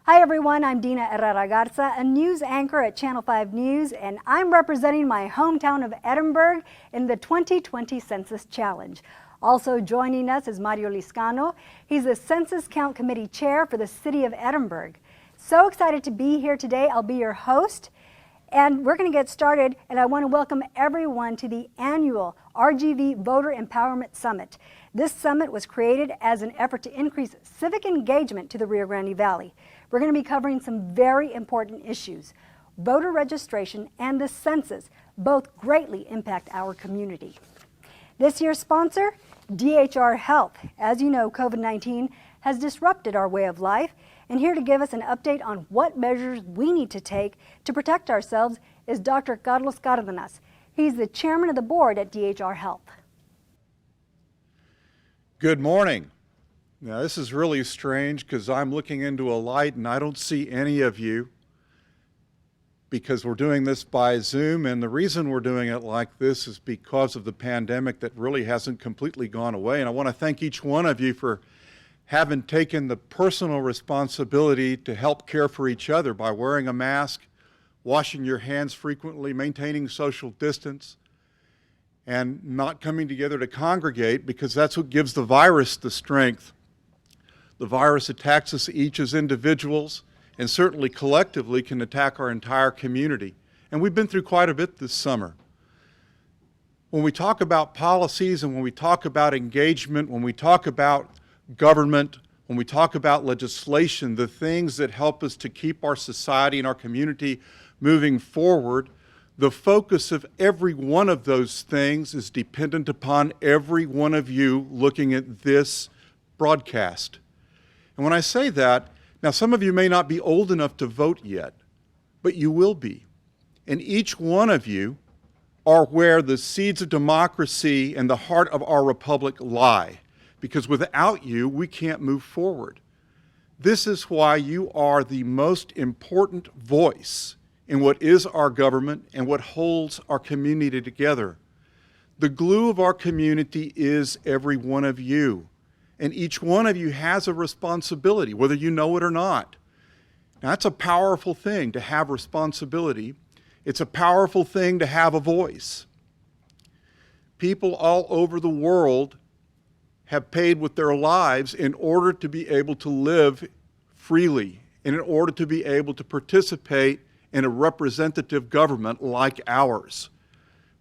Hi everyone, I'm Dina Herrera Garza, a news anchor at Channel 5 News, and I'm representing my hometown of Edinburgh in the 2020 Census Challenge. Also joining us is Mario Liscano. He's the Census Count Committee Chair for the City of Edinburgh. So excited to be here today. I'll be your host, and we're going to get started, and I want to welcome everyone to the annual RGV Voter Empowerment Summit. This summit was created as an effort to increase civic engagement to the Rio Grande Valley. We're going to be covering some very important issues. Voter registration and the census both greatly impact our community. This year's sponsor, DHR Health. As you know, COVID-19 has disrupted our way of life, and here to give us an update on what measures we need to take to protect ourselves is Dr. Carlos Cardenas. He's the chairman of the board at DHR Health. Good morning. Now this is really strange because I'm looking into a light and I don't see any of you because we're doing this by Zoom, and the reason we're doing it like this is because of the pandemic that really hasn't completely gone away. And I want to thank each one of you for having taken the personal responsibility to help care for each other by wearing a mask, washing your hands frequently, maintaining social distance, and not coming together to congregate, because that's what gives the virus the strength. The virus attacks us each as individuals, and certainly collectively can attack our entire community. And we've been through quite a bit this summer. When we talk about policies and when we talk about engagement, when we talk about government, when we talk about legislation, the things that help us to keep our society and our community moving forward, the focus of every one of those things is dependent upon every one of you looking at this broadcast. And when I say that, now some of you may not be old enough to vote yet, but you will be. And each one of you are where the seeds of democracy and the heart of our republic lie, because without you, we can't move forward. This is why you are the most important voice in what is our government and what holds our community together. The glue of our community is every one of you. And each one of you has a responsibility, whether you know it or not. Now, that's a powerful thing to have responsibility. It's a powerful thing to have a voice. People all over the world have paid with their lives in order to be able to live freely and in order to be able to participate in a representative government like ours.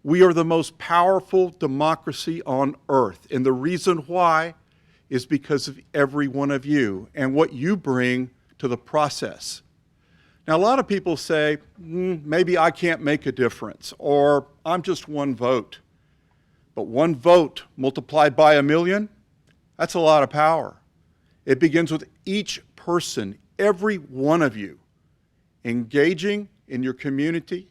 We are the most powerful democracy on earth, and the reason why is because of every one of you and what you bring to the process. Now, a lot of people say, maybe I can't make a difference, or I'm just one vote. But one vote multiplied by 1,000,000, that's a lot of power. It begins with each person, every one of you, engaging in your community.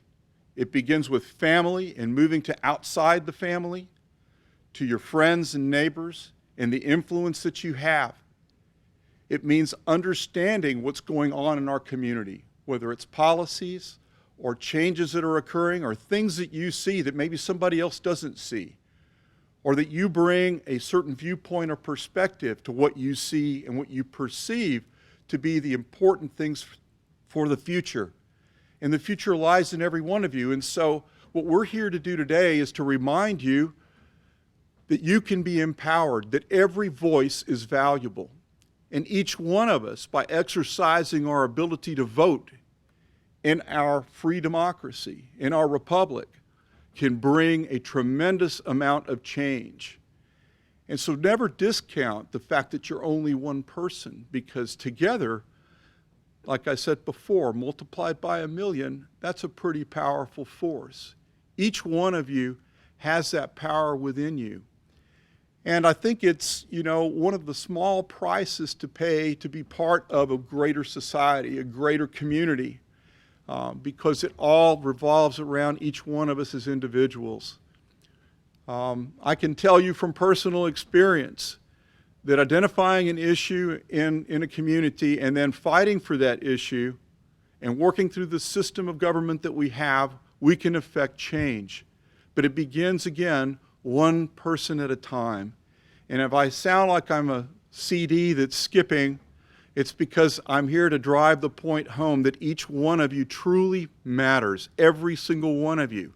It begins with family and moving to outside the family, to your friends and neighbors, and the influence that you have. It means understanding what's going on in our community, whether it's policies or changes that are occurring or things that you see that maybe somebody else doesn't see, or that you bring a certain viewpoint or perspective to what you see and what you perceive to be the important things for the future. And the future lies in every one of you. And so what we're here to do today is to remind you that you can be empowered, that every voice is valuable. And each one of us, by exercising our ability to vote in our free democracy, in our republic, can bring a tremendous amount of change. And so never discount the fact that you're only one person, because together, like I said before, multiplied by 1,000,000, that's a pretty powerful force. Each one of you has that power within you. And I think it's, one of the small prices to pay to be part of a greater society, a greater community, because it all revolves around each one of us as individuals. I can tell you from personal experience that identifying an issue in a community and then fighting for that issue and working through the system of government that we have, we can affect change. But it begins, again, one person at a time. And if I sound like I'm a CD that's skipping, It's because I'm here to drive the point home that each one of you truly matters, every single one of you,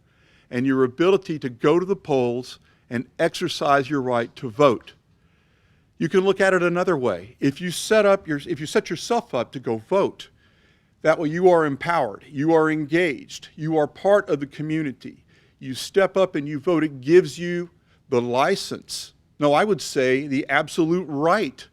and your ability to go to the polls and exercise your right to vote. You can look at it another way. If you set yourself up to go vote, that way you are empowered, you are engaged, you are part of the community. You step up and you vote. It gives you the license, no, I would say the absolute right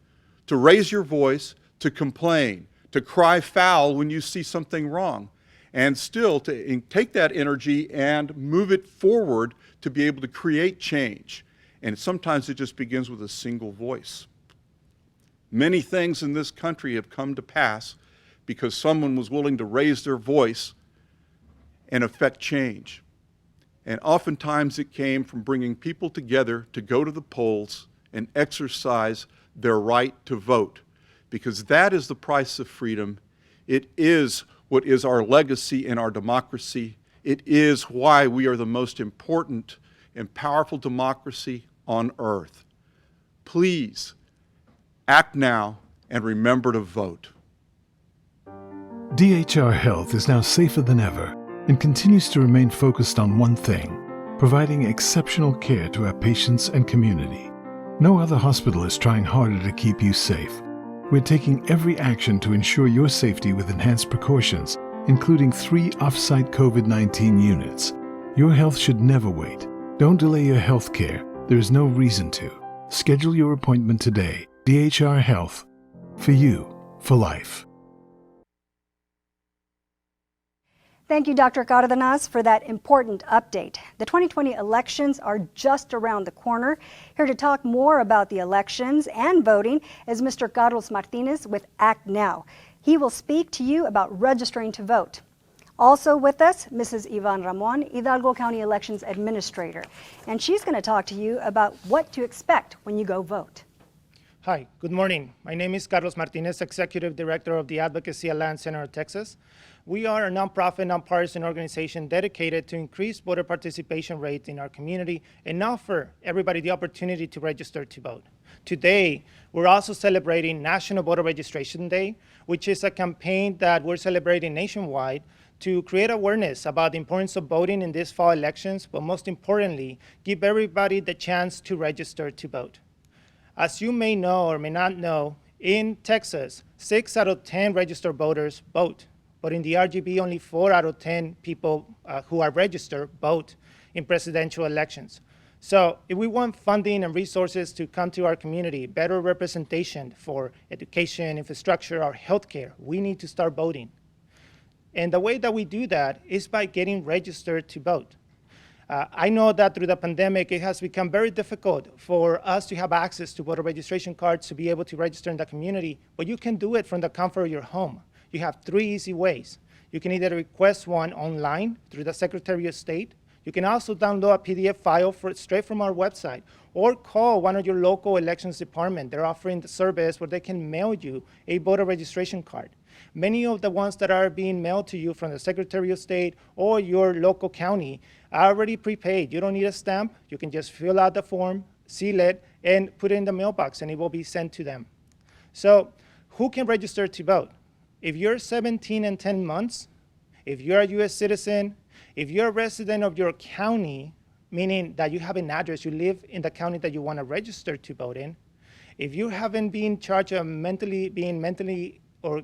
to raise your voice, to complain, to cry foul when you see something wrong, and still to take that energy and move it forward to be able to create change. And sometimes it just begins with a single voice. Many things in this country have come to pass because someone was willing to raise their voice and affect change. And oftentimes it came from bringing people together to go to the polls and exercise their right to vote, because that is the price of freedom. It is what is our legacy in our democracy. It is why we are the most important and powerful democracy on earth. Please act now and remember to vote. DHR Health is now safer than ever and continues to remain focused on one thing: providing exceptional care to our patients and community. No other hospital is trying harder to keep you safe. We're taking every action to ensure your safety with enhanced precautions, including 3 off-site COVID-19 units. Your health should never wait. Don't delay your health care. There is no reason to. Schedule your appointment today. DHR Health. For you, for life. Thank you, Dr. Cardenas, for that important update. The 2020 elections are just around the corner. Here to talk more about the elections and voting is Mr. Carlos Martinez with Act Now. He will speak to you about registering to vote. Also with us, Mrs. Yvonne Ramon, Hidalgo County Elections Administrator, and she's going to talk to you about what to expect when you go vote. Hi, good morning. My name is Carlos Martinez, Executive Director of the Advocacy Alliance Center of Texas. We are a nonprofit, nonpartisan organization dedicated to increase voter participation rates in our community and offer everybody the opportunity to register to vote. Today, we're also celebrating National Voter Registration Day, which is a campaign that we're celebrating nationwide to create awareness about the importance of voting in these fall elections, but most importantly, give everybody the chance to register to vote. As you may know or may not know, in Texas, 6 out of 10 registered voters vote. But in the RGV, only 4 out of 10 people who are registered vote in presidential elections. So if we want funding and resources to come to our community, better representation for education, infrastructure, or healthcare, we need to start voting. And the way that we do that is by getting registered to vote. I know that through the pandemic, it has become very difficult for us to have access to voter registration cards to be able to register in the community, but you can do it from the comfort of your home. You have 3 easy ways. You can either request one online through the Secretary of State. You can also download a PDF file straight from our website, or call one of your local elections department. They're offering the service where they can mail you a voter registration card. Many of the ones that are being mailed to you from the Secretary of State or your local county are already prepaid. You don't need a stamp. You can just fill out the form, seal it, and put it in the mailbox, and it will be sent to them. So who can register to vote? If you're 17 and 10 months, if you're a U.S. citizen, if you're a resident of your county, meaning that you have an address, you live in the county that you want to register to vote in, if you haven't been charged of being mentally or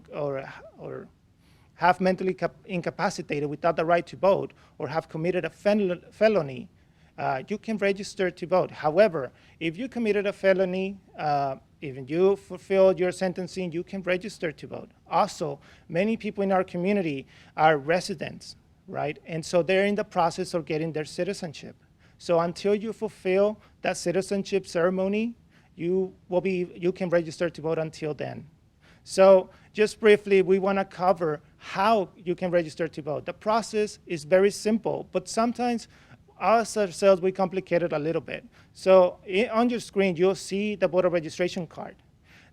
have mentally incapacitated without the right to vote, or have committed a felony, you can register to vote. However, if you committed a felony, if you fulfilled your sentencing, you can register to vote. Also, many people in our community are residents, right? And so they're in the process of getting their citizenship. So until you fulfill that citizenship ceremony, you can register to vote until then. So just briefly, we want to cover how you can register to vote. The process is very simple, but sometimes us ourselves, we complicate it a little bit. So on your screen, you'll see the voter registration card.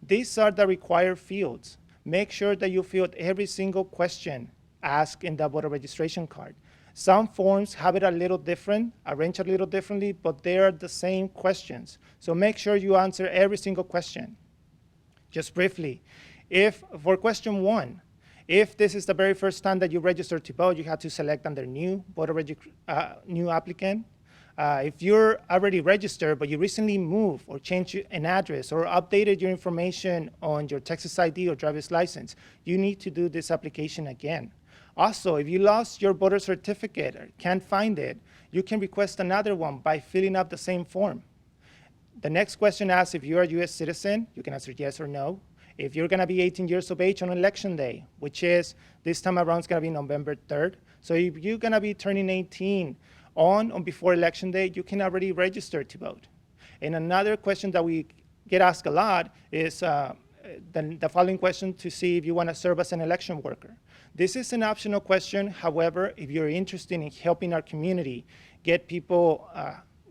These are the required fields. Make sure that you fill every single question asked in the voter registration card. Some forms have it a little different, arranged a little differently, but they are the same questions. So make sure you answer every single question. Just briefly, If, for question 1, if this is the very first time that you register to vote, you have to select under new new applicant. If you're already registered, but you recently moved or changed an address or updated your information on your Texas ID or driver's license, you need to do this application again. Also, if you lost your voter certificate or can't find it, you can request another one by filling out the same form. The next question asks if you're a U.S. citizen. You can answer yes or no. If you're going to be 18 years of age on election day, which is this time around is going to be November 3rd. So if you're going to be turning 18 on or before election day, you can already register to vote. And another question that we get asked a lot is the following question to see if you want to serve as an election worker. This is an optional question. However, if you're interested in helping our community, get people,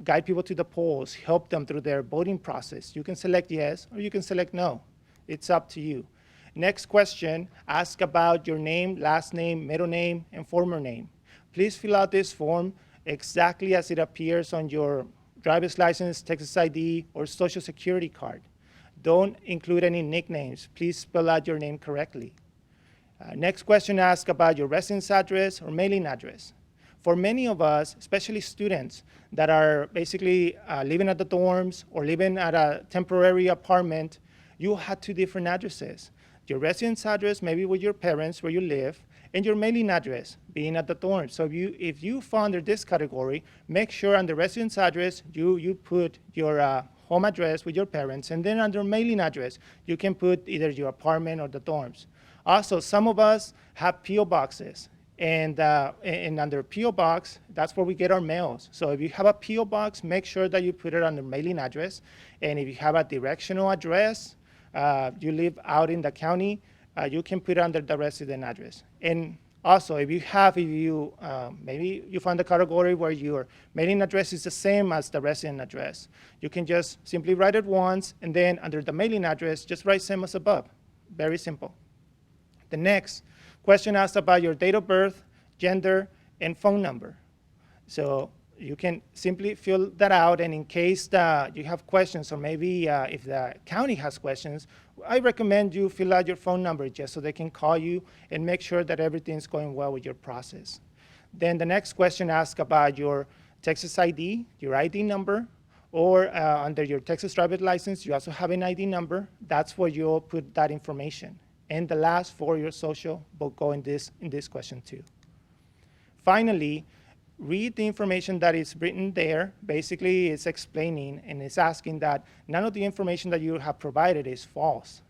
guide people to the polls, help them through their voting process, you can select yes or you can select no. It's up to you. Next question, ask about your name, last name, middle name, and former name. Please fill out this form exactly as it appears on your driver's license, Texas ID, or social security card. Don't include any nicknames. Please spell out your name correctly. Next question asks about your residence address or mailing address. For many of us, especially students that are basically living at the dorms or living at a temporary apartment, you have 2 different addresses. Your residence address, maybe with your parents where you live, and your mailing address, being at the dorm. So if you fall under this category, make sure on the residence address, you put your home address with your parents, and then under mailing address, you can put either your apartment or the dorms. Also, some of us have P.O. boxes, and under P.O. box, that's where we get our mails. So if you have a P.O. box, make sure that you put it on the mailing address, and if you have a directional address, you live out in the county, you can put it under the resident address. And also, maybe you find a category where your mailing address is the same as the resident address. You can just simply write it once, and then under the mailing address, just write same as above. Very simple. The next question asks about your date of birth, gender, and phone number. So you can simply fill that out, and in case you have questions, or maybe if the county has questions, I recommend you fill out your phone number just so they can call you and make sure that everything's going well with your process. Then the next question asks about your Texas ID, your ID number, or under your Texas driver's license, you also have an ID number. That's where you'll put that information. And the last 4, your social, will go in this question too. Finally, read the information that is written there. Basically, it's explaining and it's asking that none of the information that you have provided is false.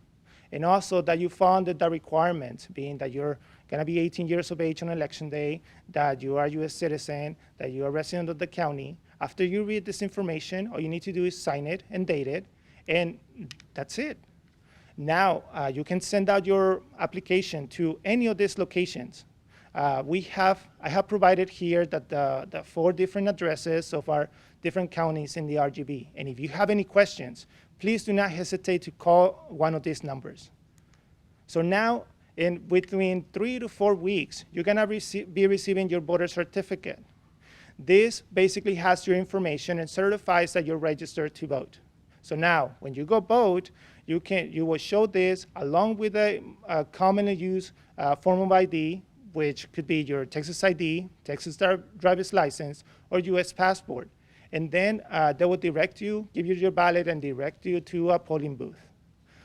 And also that you found the requirements, being that you're going to be 18 years of age on election day, that you are a U.S. citizen, that you are a resident of the county. After you read this information, all you need to do is sign it and date it, and that's it. Now, you can send out your application to any of these locations. I have provided here that the 4 different addresses of our different counties in the RGV. And if you have any questions, please do not hesitate to call one of these numbers. So now, in between 3 to 4 weeks, you're gonna be receiving your voter certificate. This basically has your information and certifies that you're registered to vote. So now, when you go vote, you will show this along with a commonly used form of ID, which could be your Texas ID, Texas driver's license, or U.S. passport. And then they will direct you, give you your ballot, and direct you to a polling booth.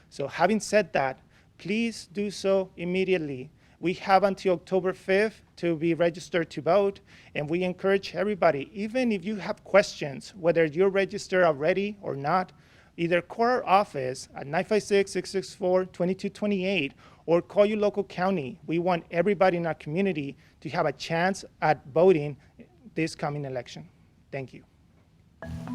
So having said that, please do so immediately. We have until October 5th to be registered to vote, and we encourage everybody, even if you have questions, whether you're registered already or not, either call our office at 956-664-2228 or call your local county. We want everybody in our community to have a chance at voting this coming election. Thank you.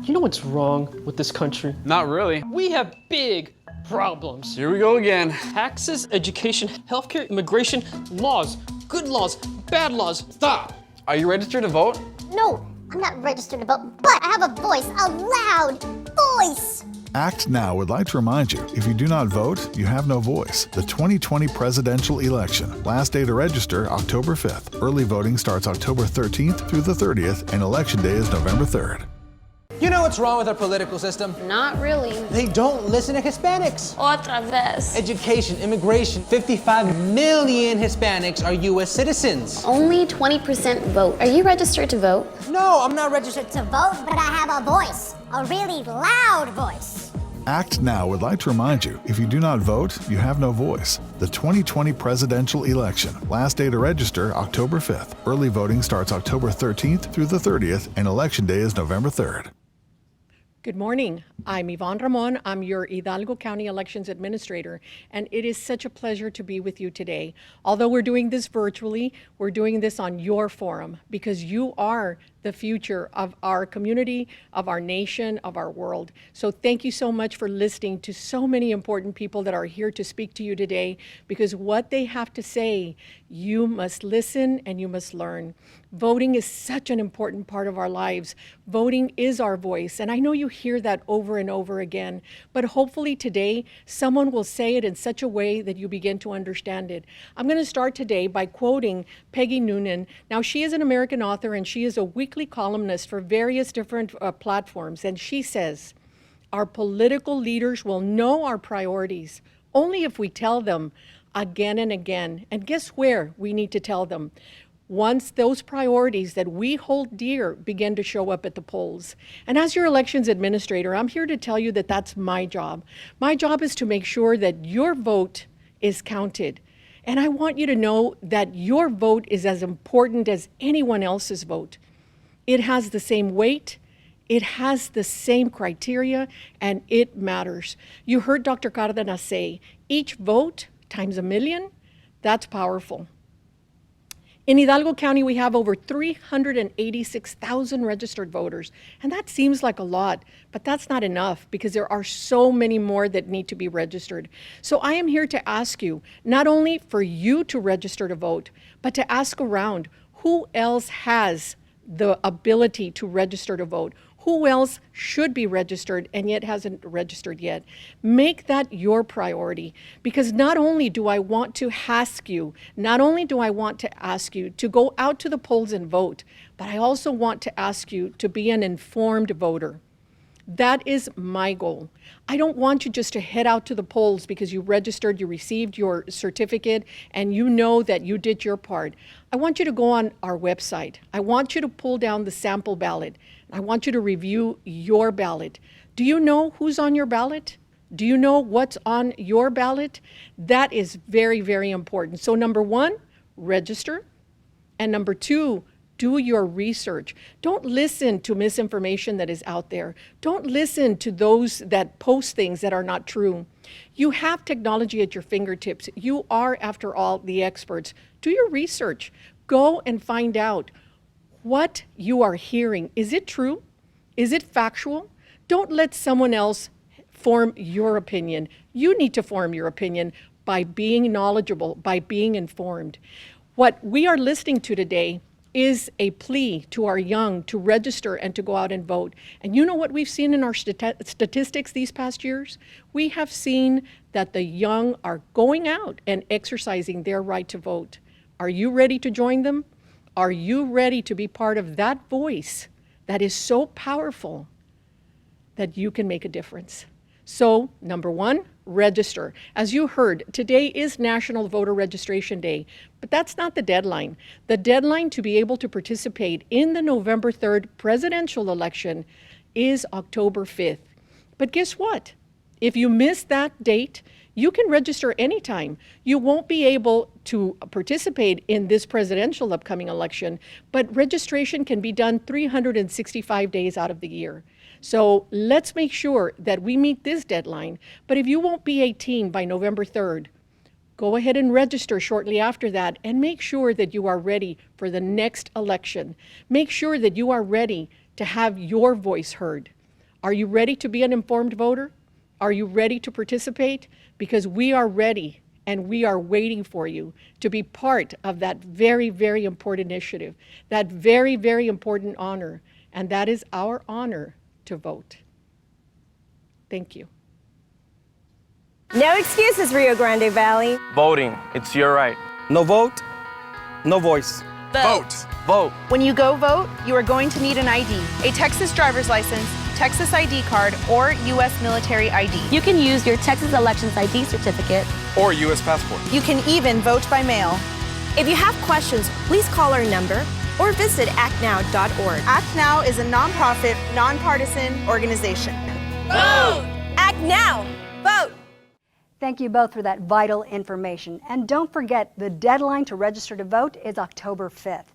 You know what's wrong with this country? Not really. We have big problems. Here we go again. Taxes, education, healthcare, immigration, laws, good laws, bad laws. Stop! Are you registered to vote? No, I'm not registered to vote, but I have a voice, a loud voice. Act Now would like to remind you, if you do not vote, you have no voice. The 2020 presidential election. Last day to register, October 5th. Early voting starts October 13th through the 30th, and Election Day is November 3rd. You know what's wrong with our political system? Not really. They don't listen to Hispanics. Otra vez. Education, immigration, 55 million Hispanics are U.S. citizens. Only 20% vote. Are you registered to vote? No, I'm not registered To vote, but I have a voice. A really loud voice. Act Now would like to remind you, if you do not vote, you have no voice. The 2020 presidential election. Last day to register, October 5th. Early voting starts October 13th through the 30th, and Election Day is November 3rd. Good morning. I'm Yvonne Ramon. I'm your Hidalgo County Elections Administrator, and it is such a pleasure to be with you today. Although we're doing this virtually, we're doing this on your forum because you are the future of our community, of our nation, of our world. So thank you so much for listening to so many important people that are here to speak to you today, because what they have to say, you must listen and you must learn. Voting is such an important part of our lives. Voting is our voice, and I know you hear that over and over again, but hopefully today someone will say it in such a way that you begin to understand it. I'm going to start today by quoting Peggy Noonan. Now, she is an American author and she is a weekly columnist for various different platforms, and she says, "Our political leaders will know our priorities only if we tell them again and again." And guess where we need to tell them? Once those priorities that we hold dear begin to show up at the polls. And as your elections administrator, I'm here to tell you that that's my job. My job is to make sure that your vote is counted. And I want you to know that your vote is as important as anyone else's vote. It has the same weight, it has the same criteria, and it matters. You heard Dr. Cárdenas say, each vote times 1,000,000, that's powerful. In Hidalgo County, we have over 386,000 registered voters, and that seems like a lot, but that's not enough because there are so many more that need to be registered. So I am here to ask you, not only for you to register to vote, but to ask around, who else has the ability to register to vote? Who else should be registered and yet hasn't registered yet? Make that your priority, because not only do I want to ask you to go out to the polls and vote, but I also want to ask you to be an informed voter. That is my goal. I don't want you just to head out to the polls because you registered, you received your certificate, and you know that you did your part. I want you to go on our website. I want you to pull down the sample ballot. I want you to review your ballot. Do you know who's on your ballot? Do you know what's on your ballot? That is very, very important. So number one, register. And number two, do your research. Don't listen to misinformation that is out there. Don't listen to those that post things that are not true. You have technology at your fingertips. You are, after all, the experts. Do your research. Go and find out what you are hearing. Is it true? Is it factual? Don't let someone else form your opinion. You need to form your opinion by being knowledgeable, by being informed. What we are listening to today is a plea to our young to register and to go out and vote. And you know what we've seen in our statistics these past years? We have seen that the young are going out and exercising their right to vote. Are you ready to join them? Are you ready to be part of that voice that is so powerful that you can make a difference? So, number one, register. As you heard, today is National Voter Registration Day, but that's not the deadline. The deadline to be able to participate in the November 3rd presidential election is October 5th. But guess what? If you miss that date, you can register anytime. You won't be able to participate in this presidential upcoming election, but registration can be done 365 days out of the year. So let's make sure that we meet this deadline. But if you won't be 18 by November 3rd, go ahead and register shortly after that and make sure that you are ready for the next election. Make sure that you are ready to have your voice heard. Are you ready to be an informed voter? Are you ready to participate? Because we are ready and we are waiting for you to be part of that very, very important initiative, that very, very important honor, and that is our honor to vote. Thank you. No excuses, Rio Grande Valley. Voting, it's your right. No vote, no voice. Vote. Vote. When you go vote, you are going to need an ID, a Texas driver's license, Texas ID card, or U.S. military ID. You can use your Texas Elections ID certificate. Or U.S. passport. You can even vote by mail. If you have questions, please call our number or visit actnow.org. Act Now is a nonprofit, nonpartisan organization. Vote! Act now! Vote! Thank you both for that vital information. And don't forget, the deadline to register to vote is October 5th.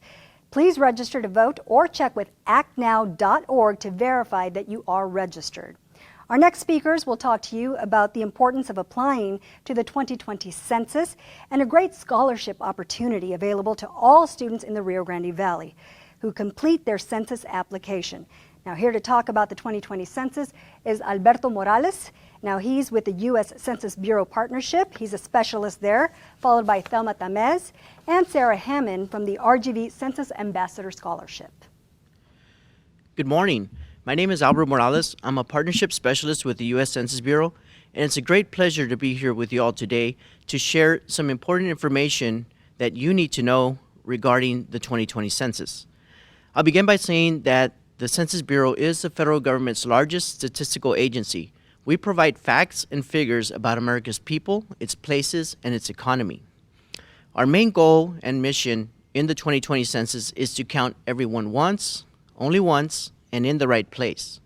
Please register to vote or check with actnow.org to verify that you are registered. Our next speakers will talk to you about the importance of applying to the 2020 census and a great scholarship opportunity available to all students in the Rio Grande Valley who complete their census application. Now, here to talk about the 2020 census is Alberto Morales. Now, he's with the U.S. Census Bureau Partnership. He's a specialist there, followed by Thelma Tamez and Sarah Hammond from the RGV Census Ambassador Scholarship. Good morning. My name is Alberto Morales. I'm a partnership specialist with the U.S. Census Bureau, and it's a great pleasure to be here with you all today to share some important information that you need to know regarding the 2020 census. I'll begin by saying that the Census Bureau is the federal government's largest statistical agency. We provide facts and figures about America's people, its places, and its economy. Our main goal and mission in the 2020 census is to count everyone once, only once, and in the right place.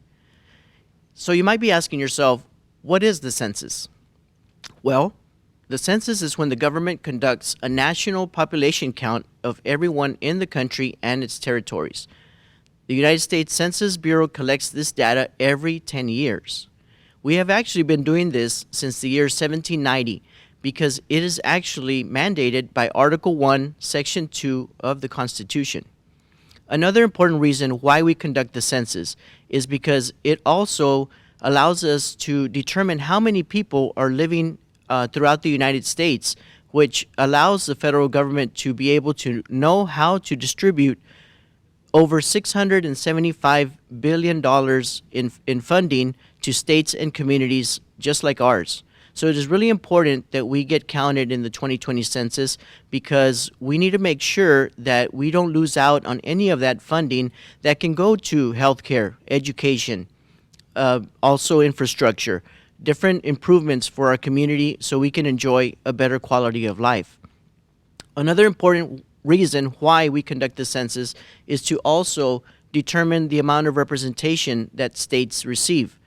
So you might be asking yourself, what is the census? Well, the census is when the government conducts a national population count of everyone in the country and its territories. The United States Census Bureau collects this data every 10 years. We have actually been doing this since the year 1790 because it is actually mandated by Article 1, Section 2 of the Constitution. Another important reason why we conduct the census is because it also allows us to determine how many people are living throughout the United States, which allows the federal government to be able to know how to distribute over $675 billion in funding to states and communities just like ours. So it is really important that we get counted in the 2020 census because we need to make sure that we don't lose out on any of that funding that can go to healthcare, education, also infrastructure, different improvements for our community so we can enjoy a better quality of life. Another important reason why we conduct the census is to also determine the amount of representation that states receive.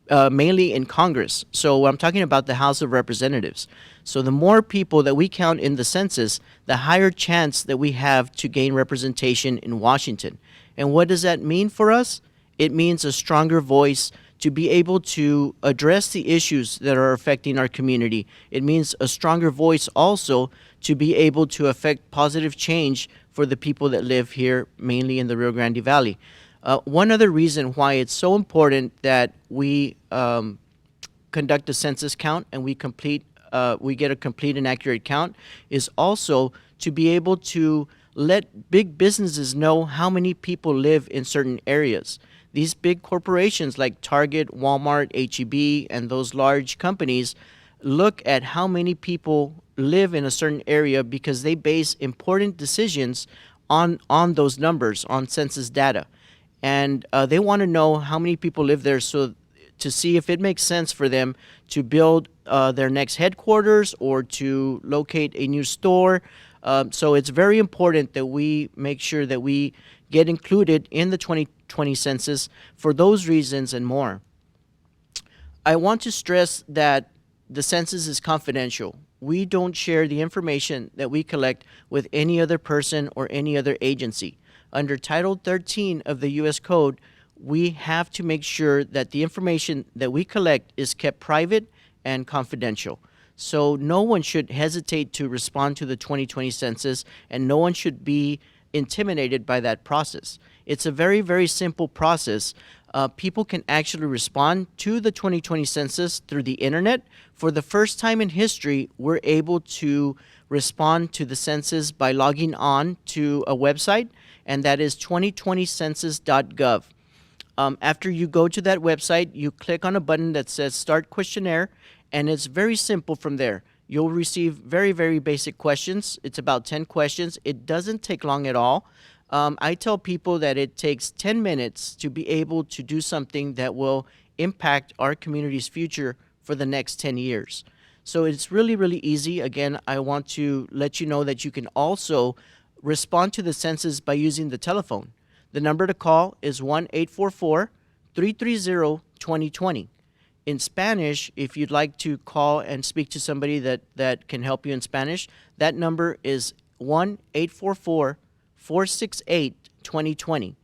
Mainly in Congress. So I'm talking about the House of Representatives. So the more people that we count in the census, the higher chance that we have to gain representation in Washington. And what does that mean for us? It means a stronger voice to be able to address the issues that are affecting our community. It means a stronger voice also to be able to affect positive change for the people that live here, mainly in the Rio Grande Valley. One other reason why it's so important that we conduct a census count and we get a complete and accurate count is also to be able to let big businesses know how many people live in certain areas. These big corporations like Target, Walmart, H-E-B, and those large companies look at how many people live in a certain area because they base important decisions on those numbers, on census data. And they want to know how many people live there so to see if it makes sense for them to build their next headquarters or to locate a new store. So it's very important that we make sure that we get included in the 2020 census for those reasons and more. I want to stress that the census is confidential. We don't share the information that we collect with any other person or any other agency. Under Title 13 of the U.S. Code, we have to make sure that the information that we collect is kept private and confidential. So no one should hesitate to respond to the 2020 census, and no one should be intimidated by that process. It's a very, very simple process. People can actually respond to the 2020 census through the internet. For the first time in history, we're able to respond to the census by logging on to a website, and that is 2020census.gov. After you go to that website, you click on a button that says Start Questionnaire, and it's very simple from there. You'll receive very, very basic questions. It's about 10 questions. It doesn't take long at all. I tell people that it takes 10 minutes to be able to do something that will impact our community's future for the next 10 years. So it's really, really easy. Again, I want to let you know that you can also respond to the census by using the telephone. The number to call is 1-844-330-2020. In Spanish, if you'd like to call and speak to somebody that can help you in Spanish, that number is 1-844-468-2020.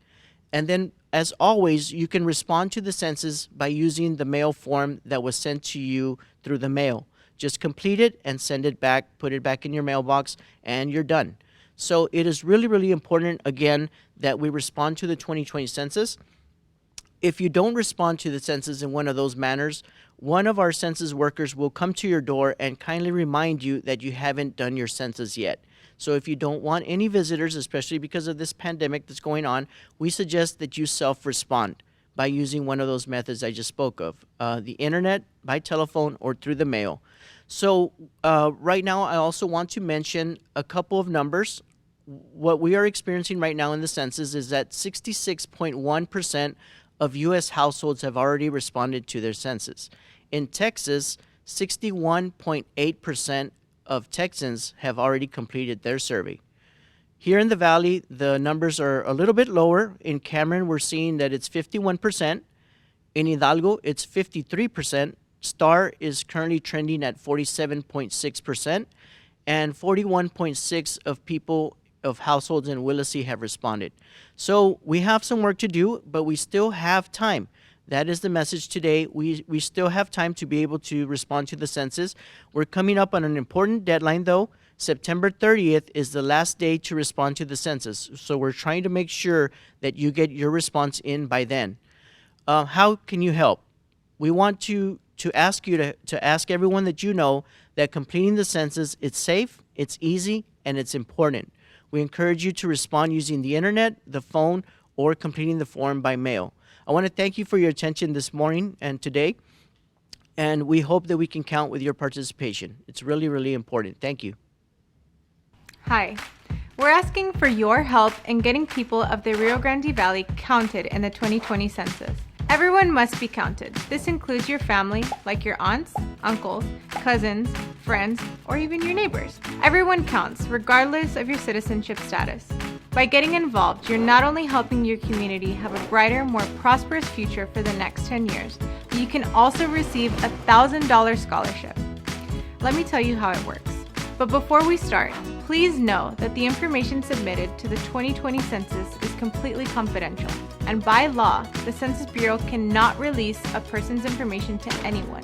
And then, as always, you can respond to the census by using the mail form that was sent to you through the mail. Just complete it and send it back, put it back in your mailbox, and you're done. So it is really, really important, again, that we respond to the 2020 census. If you don't respond to the census in one of those manners, one of our census workers will come to your door and kindly remind you that you haven't done your census yet. So if you don't want any visitors, especially because of this pandemic that's going on, we suggest that you self-respond by using one of those methods I just spoke of, the internet, by telephone, or through the mail. So right now, I also want to mention a couple of numbers. What we are experiencing right now in the census is that 66.1% of U.S. households have already responded to their census. In Texas, 61.8% of Texans have already completed their survey. Here in the Valley, the numbers are a little bit lower. In Cameron, we're seeing that it's 51%. In Hidalgo, it's 53%. Star is currently trending at 47.6%. And 41.6% of people of households in Willacy have responded. So we have some work to do, but we still have time. That is the message today. We still have time to be able to respond to the census. We're coming up on an important deadline, though. September 30th is the last day to respond to the census. So we're trying to make sure that you get your response in by then. How can you help? We want to ask you to ask everyone that you know that completing the census, it's safe, it's easy, and it's important. We encourage you to respond using the internet, the phone, or completing the form by mail. I want to thank you for your attention this morning and today, and we hope that we can count with your participation. It's really, really important. Thank you. Hi. We're asking for your help in getting people of the Rio Grande Valley counted in the 2020 census. Everyone must be counted. This includes your family, like your aunts, uncles, cousins, friends, or even your neighbors. Everyone counts, regardless of your citizenship status. By getting involved, you're not only helping your community have a brighter, more prosperous future for the next 10 years, but you can also receive a $1,000 scholarship. Let me tell you how it works. But before we start, please know that the information submitted to the 2020 census is completely confidential, and by law, the Census Bureau cannot release a person's information to anyone,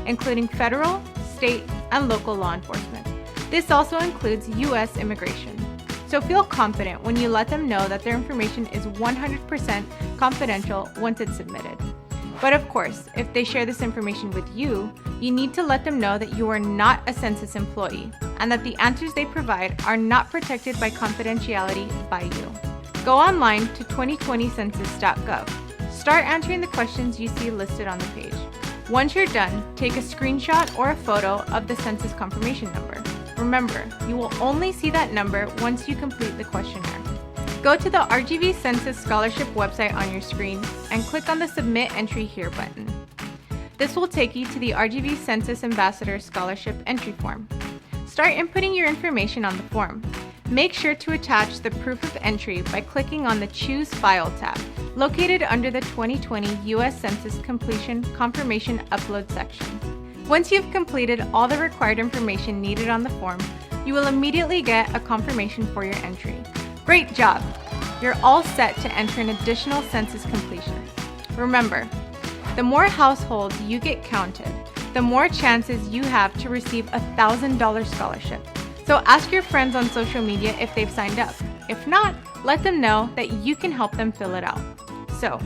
including federal, state, and local law enforcement. This also includes U.S. immigration. So feel confident when you let them know that their information is 100% confidential once it's submitted. But of course, if they share this information with you, you need to let them know that you are not a census employee and that the answers they provide are not protected by confidentiality by you. Go online to 2020census.gov. Start answering the questions you see listed on the page. Once you're done, take a screenshot or a photo of the census confirmation number. Remember, you will only see that number once you complete the questionnaire. Go to the RGV Census Scholarship website on your screen and click on the Submit Entry Here button. This will take you to the RGV Census Ambassador Scholarship entry form. Start inputting your information on the form. Make sure to attach the proof of entry by clicking on the Choose File tab, located under the 2020 U.S. Census Completion Confirmation Upload section. Once you've completed all the required information needed on the form, you will immediately get a confirmation for your entry. Great job! You're all set to enter an additional census completion. Remember, the more households you get counted, the more chances you have to receive a $1,000 scholarship. So ask your friends on social media if they've signed up. If not, let them know that you can help them fill it out. So,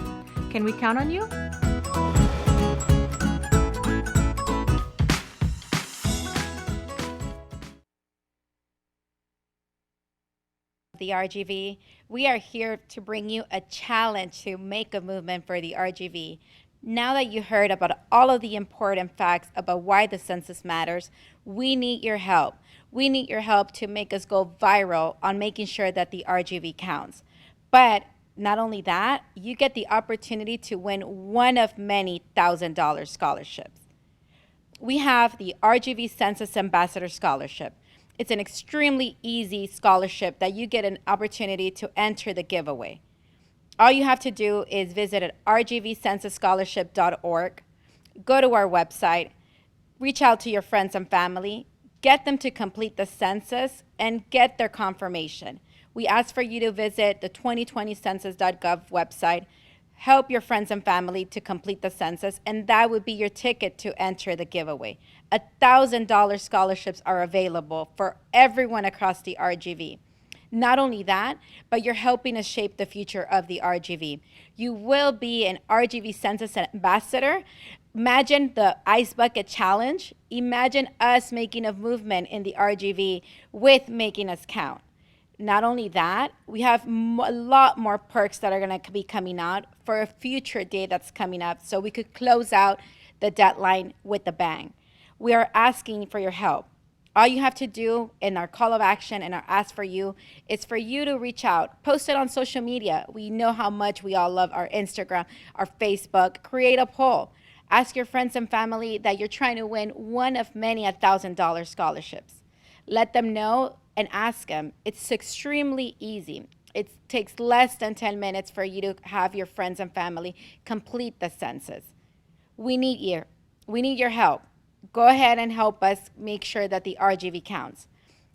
can we count on you? The RGV. We are here to bring you a challenge to make a movement for the RGV. Now that you heard about all of the important facts about why the census matters, we need your help. We need your help to make us go viral on making sure that the RGV counts. But not only that, you get the opportunity to win one of many $1,000 scholarships. We have the RGV Census Ambassador Scholarship. It's an extremely easy scholarship that you get an opportunity to enter the giveaway. All you have to do is visit at rgvcensusscholarship.org, go to our website, reach out to your friends and family, get them to complete the census, and get their confirmation. We ask for you to visit the 2020census.gov website, help your friends and family to complete the census, and that would be your ticket to enter the giveaway. $1,000 scholarships are available for everyone across the RGV. Not only that, but you're helping us shape the future of the RGV. You will be an RGV Census Ambassador. Imagine the Ice Bucket Challenge. Imagine us making a movement in the RGV with Making Us Count. Not only that, we have a lot more perks that are going to be coming out for a future day that's coming up, so we could close out the deadline with a bang. We are asking for your help. All you have to do in our call of action and our ask for you is for you to reach out, post it on social media. We know how much we all love our Instagram, our Facebook. Create a poll. Ask your friends and family that you're trying to win one of many $1,000 scholarships. Let them know and ask them. It's extremely easy. It takes less than 10 minutes for you to have your friends and family complete the census. We need you. We need your help. Go ahead and help us make sure that the RGV counts.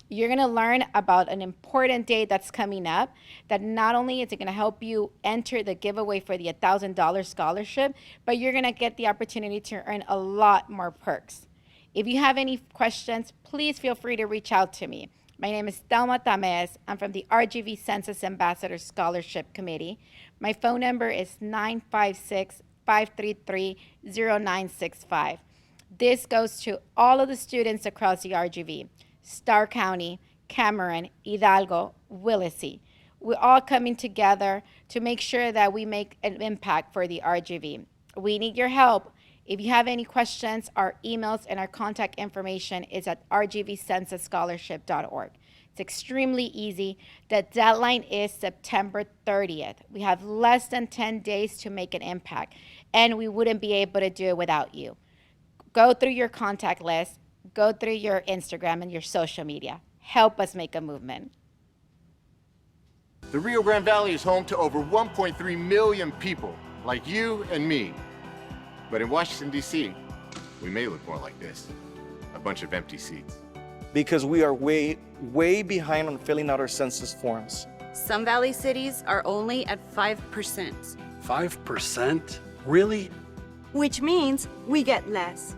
You're going to learn about an important day that's coming up that not only is it going to help you enter the giveaway for the $1,000 scholarship, but you're going to get the opportunity to earn a lot more perks. If you have any questions, please feel free to reach out to me. My name is Thelma Tamez. I'm from the RGV Census Ambassador Scholarship Committee. My phone number is 956-533-0965. This goes to all of the students across the RGV, Starr County, Cameron, Hidalgo, Willacy. We're all coming together to make sure that we make an impact for the RGV. We need your help. If you have any questions, our emails and our contact information is at rgvcensusscholarship.org. It's extremely easy. The deadline is September 30th. We have less than 10 days to make an impact, and we wouldn't be able to do it without you. Go through your contact list, go through your Instagram and your social media. Help us make a movement. The Rio Grande Valley is home to over 1.3 million people, like you and me. But in Washington, D.C., we may look more like this, a bunch of empty seats. Because we are way behind on filling out our census forms. Some Valley cities are only at 5%. 5%? Really? Which means we get less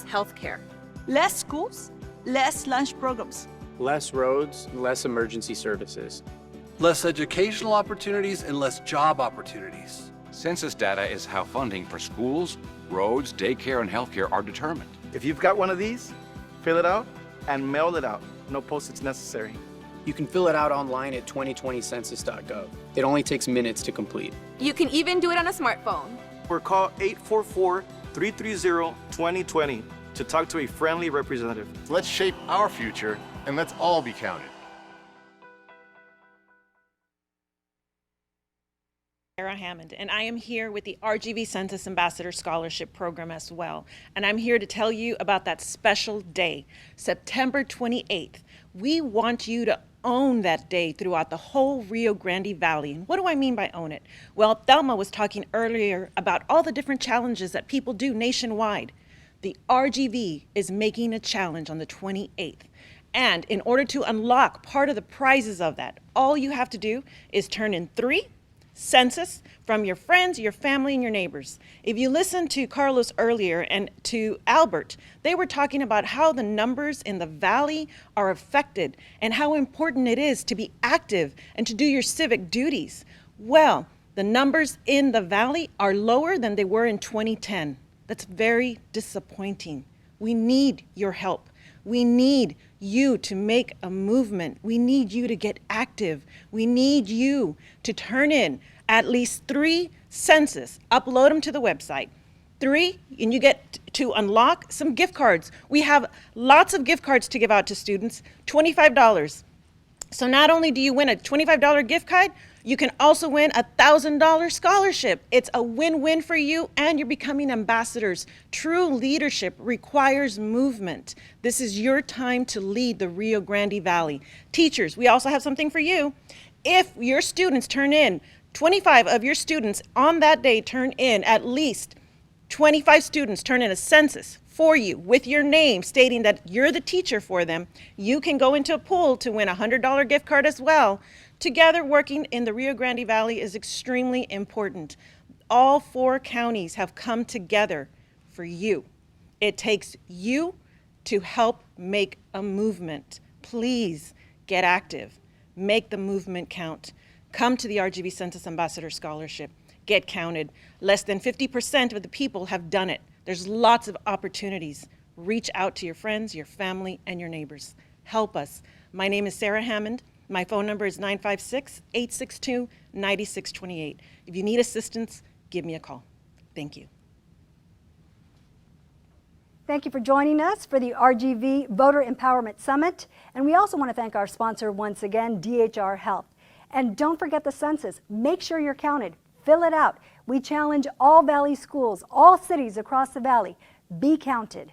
health care, less schools, less lunch programs, less roads, less emergency services, less educational opportunities and less job opportunities. Census data is how funding for schools, roads, daycare, and healthcare are determined. If you've got one of these, fill it out and mail it out. No postage necessary. You can fill it out online at 2020census.gov. It only takes minutes to complete. You can even do it on a smartphone. Or call 844-330-2020 to talk to a friendly representative. Let's shape our future, and let's all be counted. Sarah Hammond, and I am here with the RGV Census Ambassador Scholarship Program as well. And I'm here to tell you about that special day, September 28th. We want you to own that day throughout the whole Rio Grande Valley. And what do I mean by own it? Well, Thelma was talking earlier about all the different challenges that people do nationwide. The RGV is making a challenge on the 28th. And in order to unlock part of the prizes of that, all you have to do is turn in 3 census from your friends, your family, and your neighbors. If you listened to Carlos earlier and to Albert, they were talking about how the numbers in the valley are affected and how important it is to be active and to do your civic duties. Well, the numbers in the valley are lower than they were in 2010. That's very disappointing. We need your help. We need you to make a movement. We need you to get active. We need you to turn in at least 3 census, upload them to the website. 3, and you get to unlock some gift cards. We have lots of gift cards to give out to students, $25. So not only do you win a $25 gift card, You can also win a $1,000 scholarship. It's a win-win for you, and you're becoming ambassadors. True leadership requires movement. This is your time to lead the Rio Grande Valley. Teachers, we also have something for you. If your students turn in, 25 of your students on that day turn in, at least 25 students turn in a census for you with your name stating that you're the teacher for them, you can go into a pool to win a $100 gift card as well. Together, working in the Rio Grande Valley is extremely important. All 4 counties have come together for you. It takes you to help make a movement. Please get active. Make the movement count. Come to the RGV Census Ambassador Scholarship. Get counted. Less than 50% of the people have done it. There's lots of opportunities. Reach out to your friends, your family, and your neighbors. Help us. My name is Sarah Hammond. My phone number is 956-862-9628. If you need assistance, give me a call. Thank you. Thank you for joining us for the RGV Voter Empowerment Summit. And we also want to thank our sponsor once again, DHR Health. And don't forget the census. Make sure you're counted. Fill it out. We challenge all Valley schools, all cities across the Valley. Be counted.